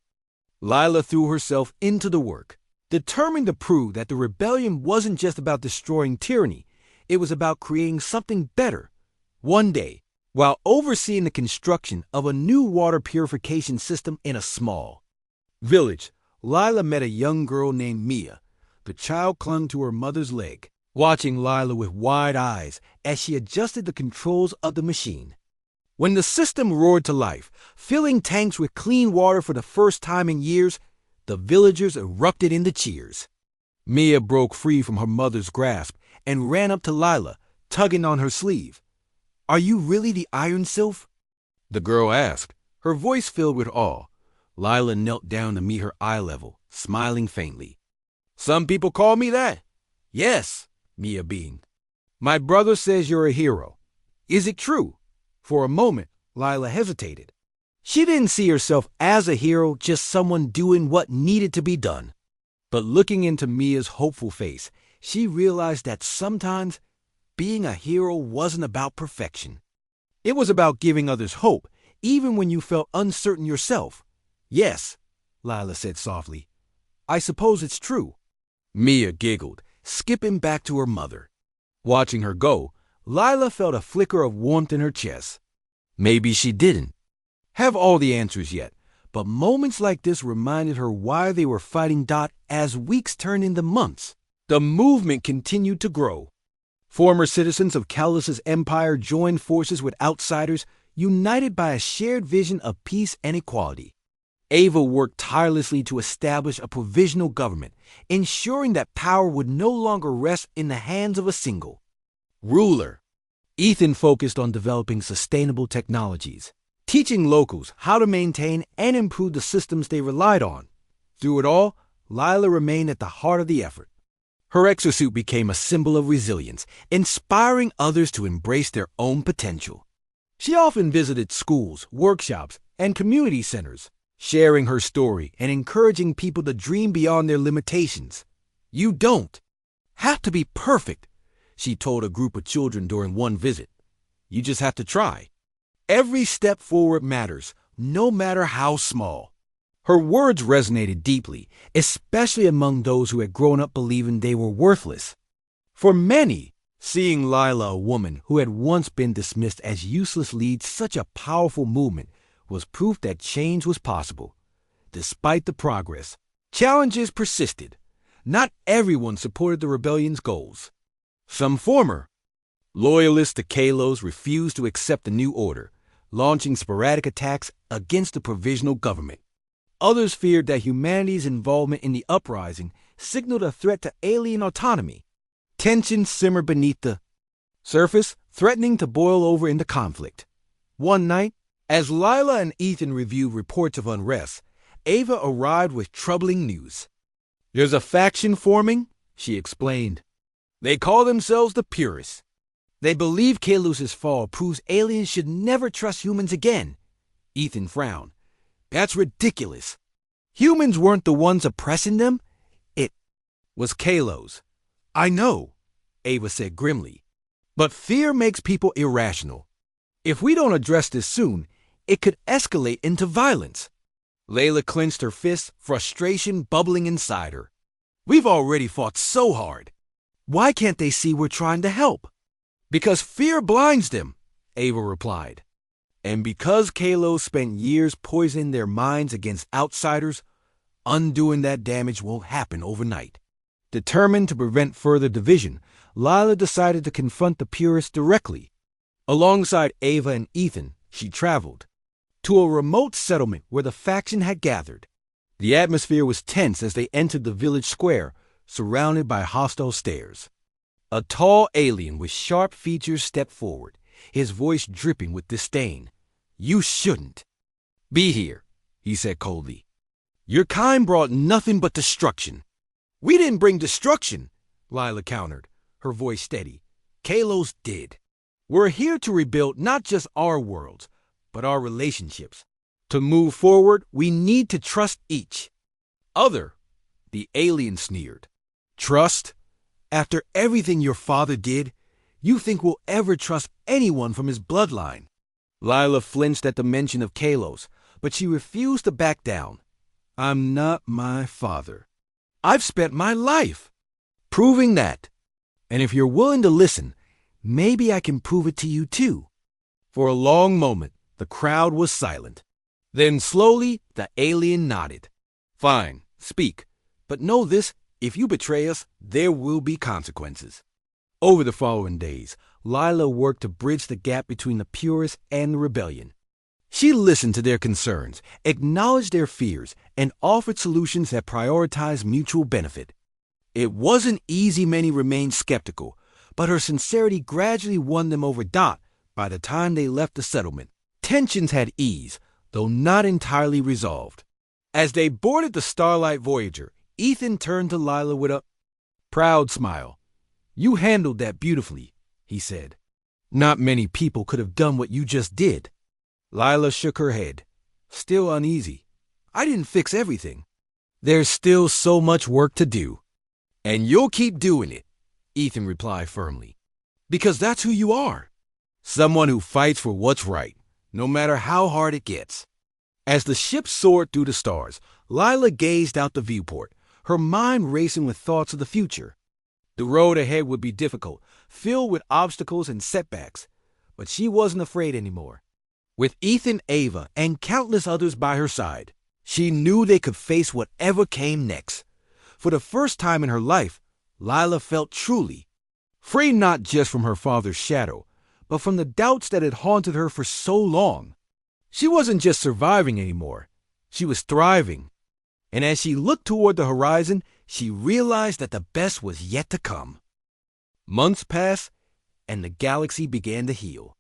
Lila threw herself into the work, determined to prove that the rebellion wasn't just about destroying tyranny, it was about creating something better. One day, while overseeing the construction of a new water purification system in a small village, Lila met a young girl named Mia. The child clung to her mother's leg, watching Lila with wide eyes as she adjusted the controls of the machine. When the system roared to life, filling tanks with clean water for the first time in years, the villagers erupted into cheers. Mia broke free from her mother's grasp and ran up to Lila, tugging on her sleeve. Are you really the Iron Sylph? The girl asked, her voice filled with awe. Lila knelt down to meet her eye level, smiling faintly. Some people call me that. Yes, Mia beamed. My brother says you're a hero. Is it true? For a moment, Lila hesitated. She didn't see herself as a hero, just someone doing what needed to be done. But looking into Mia's hopeful face, she realized that sometimes being a hero wasn't about perfection. It was about giving others hope, even when you felt uncertain yourself. Yes, Lila said softly. I suppose it's true. Mia giggled, skipping back to her mother. Watching her go, Lila felt a flicker of warmth in her chest. Maybe she didn't have all the answers yet, but moments like this reminded her why they were fighting Dot as weeks turned into months. The movement continued to grow. Former citizens of Kalus's empire joined forces with outsiders, united by a shared vision of peace and equality. Ava worked tirelessly to establish a provisional government, ensuring that power would no longer rest in the hands of a single ruler. Ethan focused on developing sustainable technologies, teaching locals how to maintain and improve the systems they relied on. Through it all, Lila remained at the heart of the effort. Her exosuit became a symbol of resilience, inspiring others to embrace their own potential. She often visited schools, workshops, and community centers, sharing her story and encouraging people to dream beyond their limitations. You don't have to be perfect, she told a group of children during one visit. You just have to try. Every step forward matters, no matter how small. Her words resonated deeply, especially among those who had grown up believing they were worthless. For many, seeing Lila, a woman who had once been dismissed as useless, lead such a powerful movement was proof that change was possible. Despite the progress, challenges persisted. Not everyone supported the rebellion's goals. Some former loyalists to Kalos refused to accept the new order, launching sporadic attacks against the provisional government. Others feared that humanity's involvement in the uprising signaled a threat to alien autonomy. Tensions simmered beneath the surface, threatening to boil over into conflict. One night, as Lila and Ethan reviewed reports of unrest, Ava arrived with troubling news. There's a faction forming, she explained. They call themselves the Purists. They believe Kalus's fall proves aliens should never trust humans again. Ethan frowned. That's ridiculous. Humans weren't the ones oppressing them. It was Kalos. I know, Ava said grimly. But fear makes people irrational. If we don't address this soon, it could escalate into violence. Layla clenched her fists, frustration bubbling inside her. We've already fought so hard. Why can't they see we're trying to help? Because fear blinds them, Ava replied. And because Kalos spent years poisoning their minds against outsiders, Undoing that damage won't happen overnight. Determined to prevent further division, Lila decided to confront the Purists directly. Alongside Ava and Ethan, she traveled to a remote settlement where the faction had gathered. The atmosphere was tense as they entered the village square, surrounded by hostile stares. A tall alien with sharp features stepped forward, his voice dripping with disdain. "You shouldn't be here," he said coldly. "Your kind brought nothing but destruction." "We didn't bring destruction," Lila countered, her voice steady. "Kalos did. We're here to rebuild not just our worlds, but our relationships. To move forward, we need to trust each other." The alien sneered. "Trust? After everything your father did, you think we'll ever trust anyone from his bloodline?" Lila flinched at the mention of Kalos, but she refused to back down. "I'm not my father. I've spent my life proving that. And if you're willing to listen, maybe I can prove it to you too." For a long moment, the crowd was silent. Then slowly, the alien nodded. "Fine, speak. But know this, if you betray us, there will be consequences." Over the following days, Lila worked to bridge the gap between the Purists and the rebellion. She listened to their concerns, acknowledged their fears, and offered solutions that prioritized mutual benefit. It wasn't easy, many remained skeptical, but her sincerity gradually won them over. By the time they left the settlement, tensions had eased, though not entirely resolved. As they boarded the Starlight Voyager, Ethan turned to Lila with a proud smile. "You handled that beautifully," he said. "Not many people could have done what you just did." Lila shook her head, still uneasy. "I didn't fix everything. There's still so much work to do." "And you'll keep doing it," Ethan replied firmly. "Because that's who you are. Someone who fights for what's right, no matter how hard it gets." As the ship soared through the stars, Lila gazed out the viewport, her mind racing with thoughts of the future. The road ahead would be difficult, filled with obstacles and setbacks, but she wasn't afraid anymore. With Ethan, Ava, and countless others by her side, she knew they could face whatever came next. For the first time in her life, Lila felt truly free, not just from her father's shadow, but from the doubts that had haunted her for so long. She wasn't just surviving anymore, she was thriving. And as she looked toward the horizon, she realized that the best was yet to come. Months passed, and the galaxy began to heal.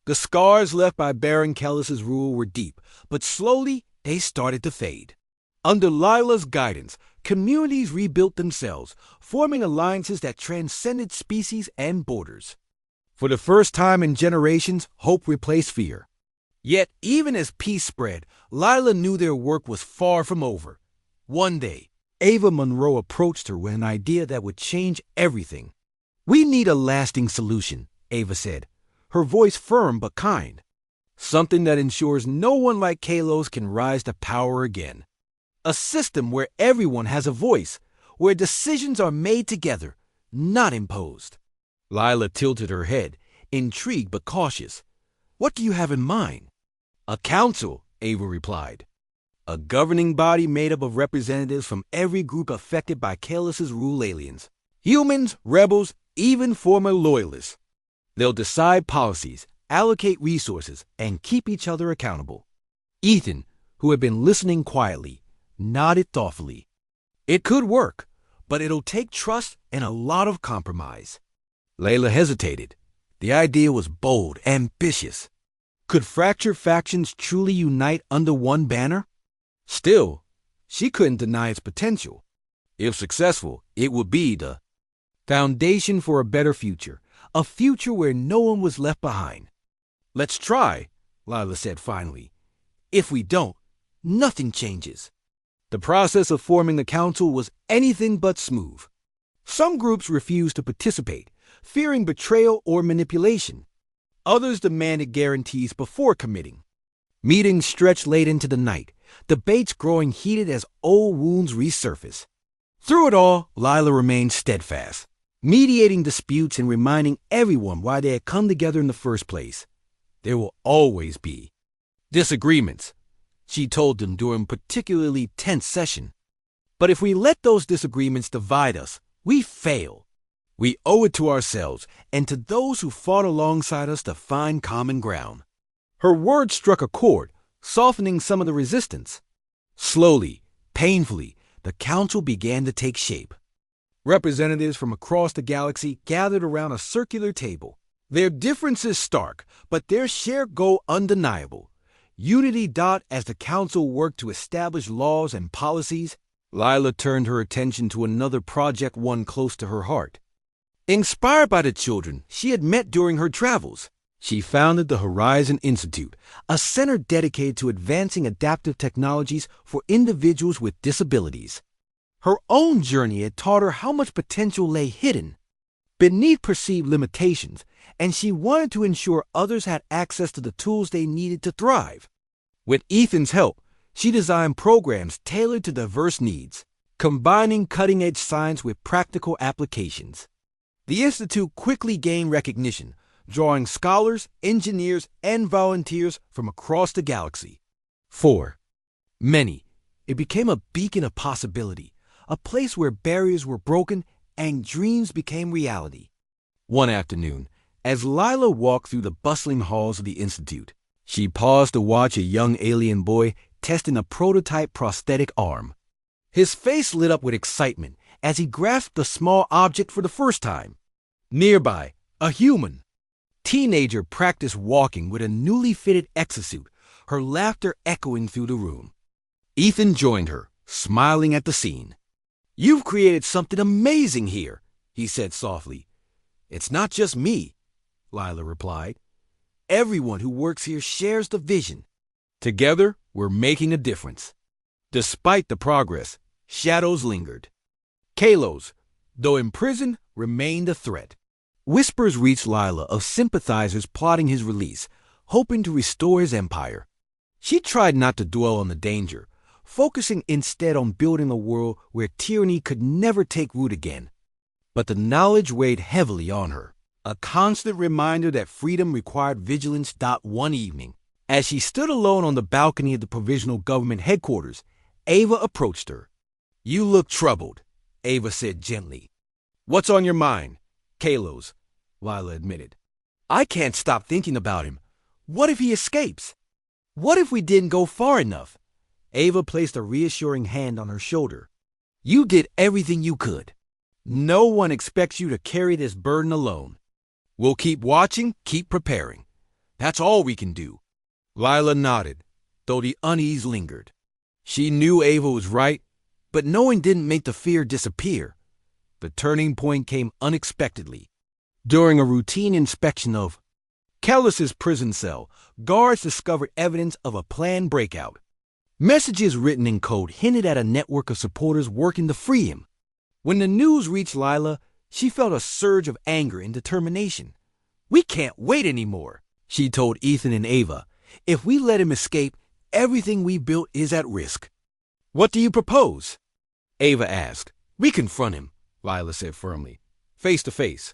The scars left by Baron Kellis's rule were deep, but slowly they started to fade. Under Lila's guidance, communities rebuilt themselves, forming alliances that transcended species and borders. For the first time in generations, hope replaced fear. Yet, even as peace spread, Lila knew their work was far from over. One day, Ava Monroe approached her with an idea that would change everything. "We need a lasting solution," Ava said, her voice firm but kind. "Something that ensures no one like Kalos can rise to power again. A system where everyone has a voice, where decisions are made together, not imposed." Lila tilted her head, intrigued but cautious. "What do you have in mind?" "A council," Ava replied. "A governing body made up of representatives from every group affected by Kalos's rule aliens. Humans, rebels, even former loyalists. They'll decide policies, allocate resources, and keep each other accountable." Ethan, who had been listening quietly, nodded thoughtfully. "It could work, but it'll take trust and a lot of compromise." Layla hesitated. The idea was bold, ambitious. Could fractured factions truly unite under one banner? Still, she couldn't deny its potential. If successful, it would be the foundation for a better future, a future where no one was left behind. "Let's try," Lila said finally. "If we don't, nothing changes." The process of forming the council was anything but smooth. Some groups refused to participate, fearing betrayal or manipulation. Others demanded guarantees before committing. Meetings stretched late into the night, debates growing heated as old wounds resurfaced. Through it all, Lila remained steadfast, mediating disputes and reminding everyone why they had come together in the first place. There will always be disagreements, she told them during a particularly tense session. But if we let those disagreements divide us, we fail. We owe it to ourselves and to those who fought alongside us to find common ground. Her words struck a chord, softening some of the resistance. Slowly, painfully, the council began to take shape. Representatives from across the galaxy gathered around a circular table. Their differences stark, but their shared goal undeniable. Unity. As the council worked to establish laws and policies, Lila turned her attention to another project, one close to her heart. Inspired by the children she had met during her travels, she founded the Horizon Institute, a center dedicated to advancing adaptive technologies for individuals with disabilities. Her own journey had taught her how much potential lay hidden beneath perceived limitations, and she wanted to ensure others had access to the tools they needed to thrive. With Ethan's help, she designed programs tailored to diverse needs, combining cutting-edge science with practical applications. The Institute quickly gained recognition, drawing scholars, engineers, and volunteers from across the galaxy. For many, it became a beacon of possibility, a place where barriers were broken and dreams became reality. One afternoon, as Lila walked through the bustling halls of the Institute, she paused to watch a young alien boy testing a prototype prosthetic arm. His face lit up with excitement as he grasped a small object for the first time. Nearby, a human teenager practiced walking with a newly fitted exosuit, her laughter echoing through the room. Ethan joined her, smiling at the scene. "You've created something amazing here," he said softly. "It's not just me," Lila replied. "Everyone who works here shares the vision. Together, we're making a difference." Despite the progress, shadows lingered. Kalos, though imprisoned, remained a threat. Whispers reached Lila of sympathizers plotting his release, hoping to restore his empire. She tried not to dwell on the danger, focusing instead on building a world where tyranny could never take root again. But the knowledge weighed heavily on her, a constant reminder that freedom required vigilance. One evening, as she stood alone on the balcony of the provisional government headquarters, Ava approached her. "You look troubled," Ava said gently. "What's on your mind?" "Kalos," Lila admitted. "I can't stop thinking about him. What if he escapes? What if we didn't go far enough?" Ava placed a reassuring hand on her shoulder. "You did everything you could. No one expects you to carry this burden alone. We'll keep watching, keep preparing. That's all we can do." Lila nodded, though the unease lingered. She knew Ava was right, but knowing didn't make the fear disappear. The turning point came unexpectedly. During a routine inspection of Kellis's prison cell, guards discovered evidence of a planned breakout. Messages written in code hinted at a network of supporters working to free him. When the news reached Lila, she felt a surge of anger and determination. "We can't wait anymore," she told Ethan and Ava. "If we let him escape, everything we built is at risk." "What do you propose?" Ava asked. "We confront him," Lila said firmly, "face to face.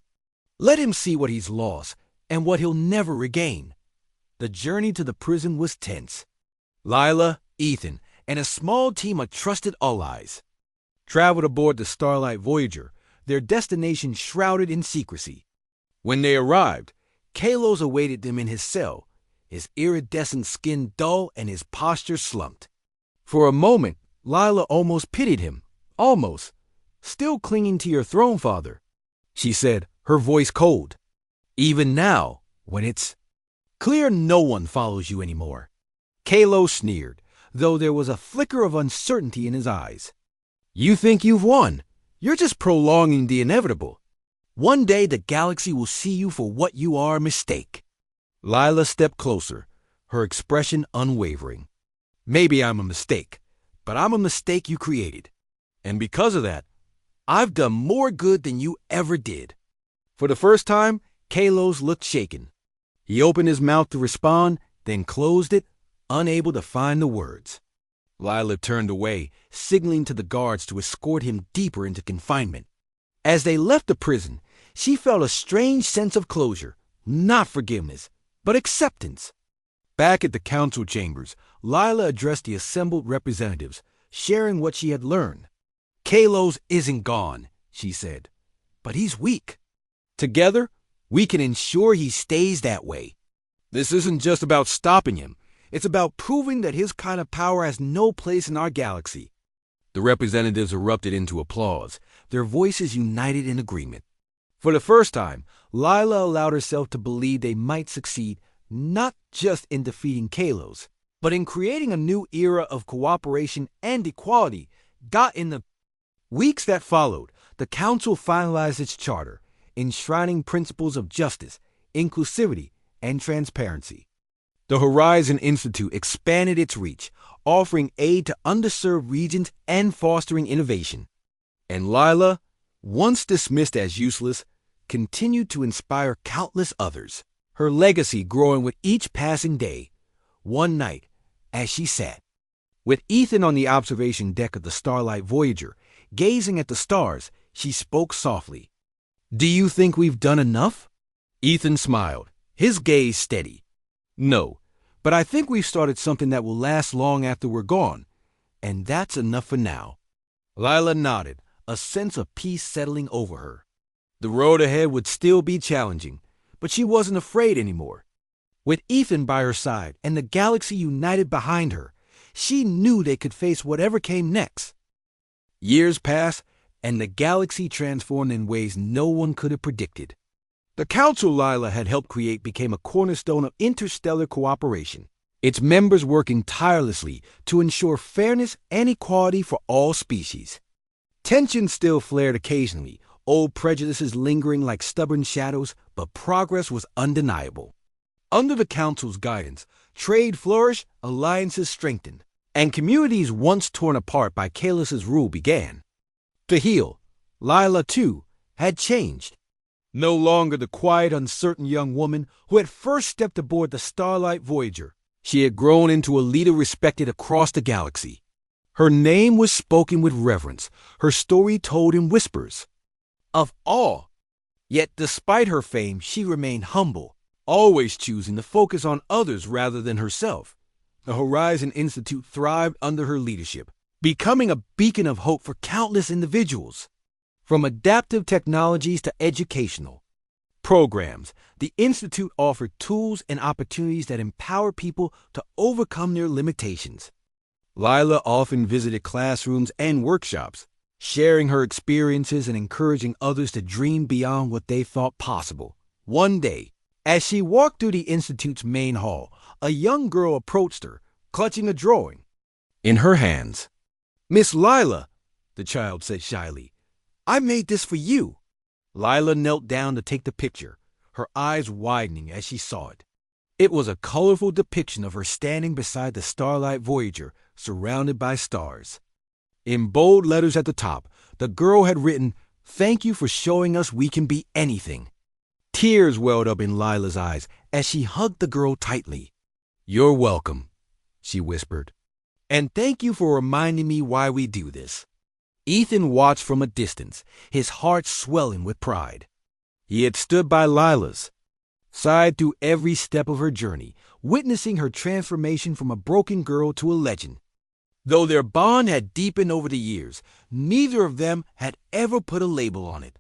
Let him see what he's lost and what he'll never regain." The journey to the prison was tense. Lila, Ethan, and a small team of trusted allies traveled aboard the Starlight Voyager, their destination shrouded in secrecy. When they arrived, Kalos awaited them in his cell, his iridescent skin dull and his posture slumped. For a moment, Lila almost pitied him. "Almost. Still clinging to your throne, father," she said, her voice cold. "Even now, when it's clear no one follows you anymore." Kalos sneered, though there was a flicker of uncertainty in his eyes. "You think you've won. You're just prolonging the inevitable. One day the galaxy will see you for what you are, a mistake." Lila stepped closer, her expression unwavering. "Maybe I'm a mistake, but I'm a mistake you created. And because of that, I've done more good than you ever did." For the first time, Kalos looked shaken. He opened his mouth to respond, then closed it, unable to find the words. Lila turned away, signaling to the guards to escort him deeper into confinement. As they left the prison, she felt a strange sense of closure, not forgiveness, but acceptance. Back at the council chambers, Lila addressed the assembled representatives, sharing what she had learned. Kalos isn't gone, she said, but he's weak. Together, we can ensure he stays that way. This isn't just about stopping him. It's about proving that his kind of power has no place in our galaxy. The representatives erupted into applause, their voices united in agreement. For the first time, Lila allowed herself to believe they might succeed not just in defeating Kalos, but in creating a new era of cooperation and equality. In the weeks that followed, the Council finalized its charter, enshrining principles of justice, inclusivity, and transparency. The Horizon Institute expanded its reach, offering aid to underserved regions and fostering innovation. And Lila, once dismissed as useless, continued to inspire countless others, her legacy growing with each passing day. One night, as she sat, with Ethan on the observation deck of the Starlight Voyager, gazing at the stars, she spoke softly. "Do you think we've done enough?" Ethan smiled, his gaze steady. "No, but I think we've started something that will last long after we're gone, and that's enough for now." Lila nodded, a sense of peace settling over her. The road ahead would still be challenging, but she wasn't afraid anymore. With Ethan by her side and the galaxy united behind her, she knew they could face whatever came next. Years passed, and the galaxy transformed in ways no one could have predicted. The council Lila had helped create became a cornerstone of interstellar cooperation, its members working tirelessly to ensure fairness and equality for all species. Tension still flared occasionally, old prejudices lingering like stubborn shadows, but progress was undeniable. Under the council's guidance, trade flourished, alliances strengthened, and communities once torn apart by Kalos's rule began to heal. Lila, too, had changed. No longer the quiet, uncertain young woman who had first stepped aboard the Starlight Voyager, she had grown into a leader respected across the galaxy. Her name was spoken with reverence, her story told in whispers of awe. Yet despite her fame, she remained humble, always choosing to focus on others rather than herself. The Horizon Institute thrived under her leadership, becoming a beacon of hope for countless individuals. From adaptive technologies to educational programs, the Institute offered tools and opportunities that empower people to overcome their limitations. Lila often visited classrooms and workshops, sharing her experiences and encouraging others to dream beyond what they thought possible. One day, as she walked through the Institute's main hall, a young girl approached her, clutching a drawing in her hands. "Miss Lila," the child said shyly, "I made this for you." Lila knelt down to take the picture, her eyes widening as she saw it. It was a colorful depiction of her standing beside the Starlight Voyager, surrounded by stars. In bold letters at the top, the girl had written, "Thank you for showing us we can be anything." Tears welled up in Lila's eyes as she hugged the girl tightly. "You're welcome," she whispered. "And thank you for reminding me why we do this." Ethan watched from a distance, his heart swelling with pride. He had stood by Lila's side through every step of her journey, witnessing her transformation from a broken girl to a legend. Though their bond had deepened over the years, neither of them had ever put a label on it.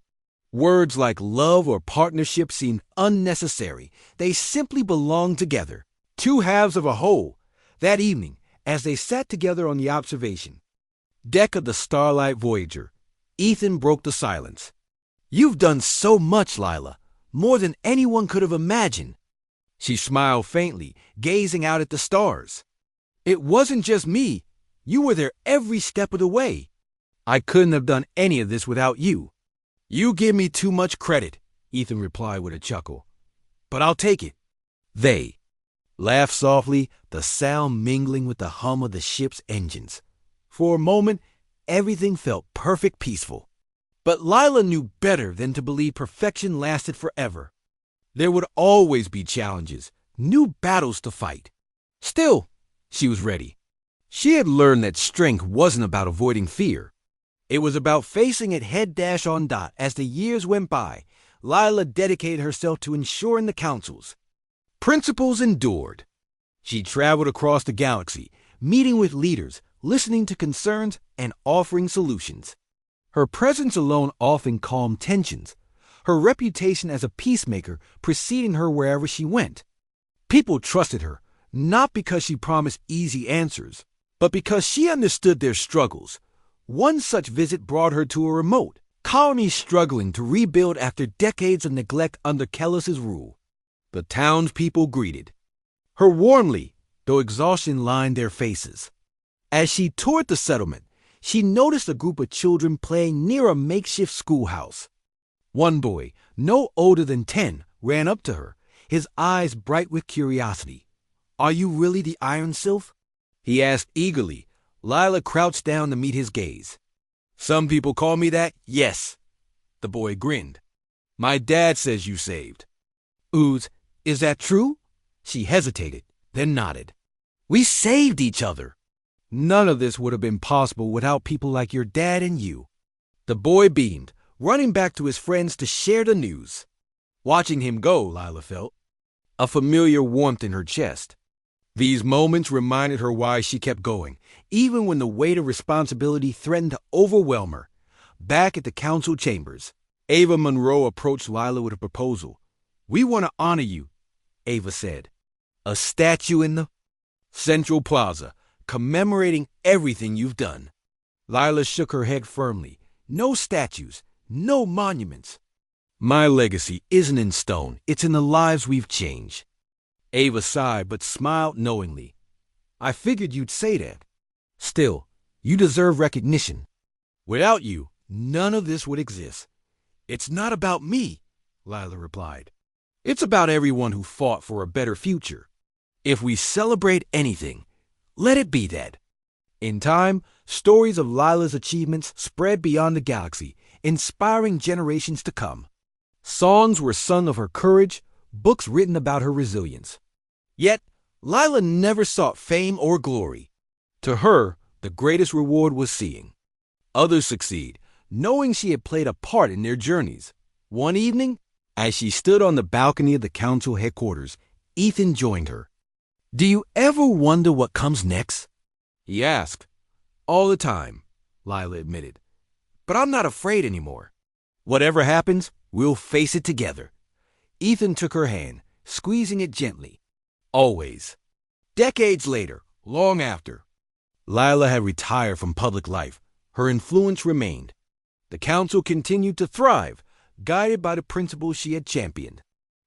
Words like love or partnership seemed unnecessary. They simply belonged together, two halves of a whole. That evening, as they sat together on the observation deck of the Starlight Voyager, Ethan broke the silence. "You've done so much, Lila, more than anyone could have imagined." She smiled faintly, gazing out at the stars. "It wasn't just me. You were there every step of the way. I couldn't have done any of this without you." "You give me too much credit," Ethan replied with a chuckle. "But I'll take it." They laughed softly, the sound mingling with the hum of the ship's engines. For a moment, everything felt perfect peaceful. But Lila knew better than to believe perfection lasted forever. There would always be challenges, new battles to fight. Still, she was ready. She had learned that strength wasn't about avoiding fear. It was about facing it head-on. As the years went by, Lila dedicated herself to ensuring the Council's principles endured. She traveled across the galaxy, meeting with leaders, listening to concerns, and offering solutions. Her presence alone often calmed tensions, her reputation as a peacemaker preceding her wherever she went. People trusted her, not because she promised easy answers, but because she understood their struggles. One such visit brought her to a remote colony struggling to rebuild after decades of neglect under Kellis's rule. The townspeople greeted her warmly, though exhaustion lined their faces. As she toured the settlement, she noticed a group of children playing near a makeshift schoolhouse. One boy, no older than 10, ran up to her, his eyes bright with curiosity. "Are you really the Iron Sylph?" he asked eagerly. Lila crouched down to meet his gaze. "Some people call me that, yes." The boy grinned. "My dad says you saved." "Ooze, is that true?" She hesitated, then nodded. "We saved each other. None of this would have been possible without people like your dad and you." The boy beamed, running back to his friends to share the news. Watching him go, Lila felt a familiar warmth in her chest. These moments reminded her why she kept going, even when the weight of responsibility threatened to overwhelm her. Back at the council chambers, Ava Monroe approached Lila with a proposal. "We want to honor you," Ava said. "A statue in the Central Plaza, commemorating everything you've done." Lila shook her head firmly. "No statues, no monuments. My legacy isn't in stone, it's in the lives we've changed." Ava sighed but smiled knowingly. "I figured you'd say that. Still, you deserve recognition. Without you, none of this would exist." "It's not about me," Lila replied. "It's about everyone who fought for a better future. If we celebrate anything, let it be that." In time, stories of Lila's achievements spread beyond the galaxy, inspiring generations to come. Songs were sung of her courage, books written about her resilience. Yet, Lila never sought fame or glory. To her, the greatest reward was seeing others succeed, knowing she had played a part in their journeys. One evening, as she stood on the balcony of the council headquarters, Ethan joined her. "Do you ever wonder what comes next?" he asked. "All the time," Lila admitted. "But I'm not afraid anymore. Whatever happens, we'll face it together." Ethan took her hand, squeezing it gently. Always. Decades later, long after Lila had retired from public life, her influence remained. The council continued to thrive, guided by the principles she had championed.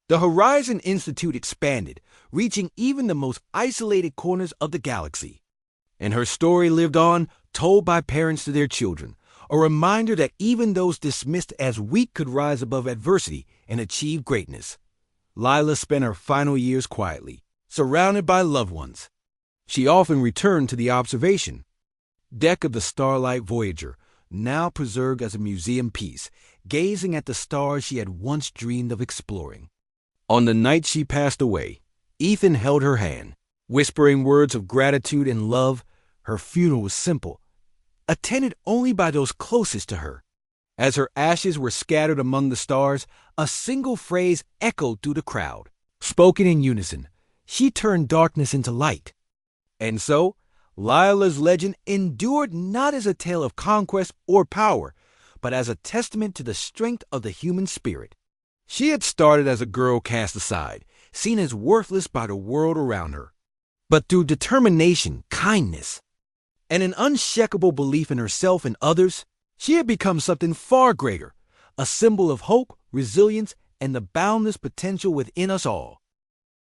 The Horizon Institute expanded, reaching even the most isolated corners of the galaxy. And her story lived on, told by parents to their children, a reminder that even those dismissed as weak could rise above adversity and achieve greatness. Lila spent her final years quietly, surrounded by loved ones. She often returned to the observation deck of the Starlight Voyager, now preserved as a museum piece, gazing at the stars she had once dreamed of exploring. On the night she passed away, Ethan held her hand, whispering words of gratitude and love. Her funeral was simple, attended only by those closest to her. As her ashes were scattered among the stars, a single phrase echoed through the crowd. Spoken in unison, she turned darkness into light. And so, Lila's legend endured not as a tale of conquest or power, but as a testament to the strength of the human spirit. She had started as a girl cast aside, seen as worthless by the world around her. But through determination, kindness, and an unshakable belief in herself and others, she had become something far greater, a symbol of hope, resilience, and the boundless potential within us all.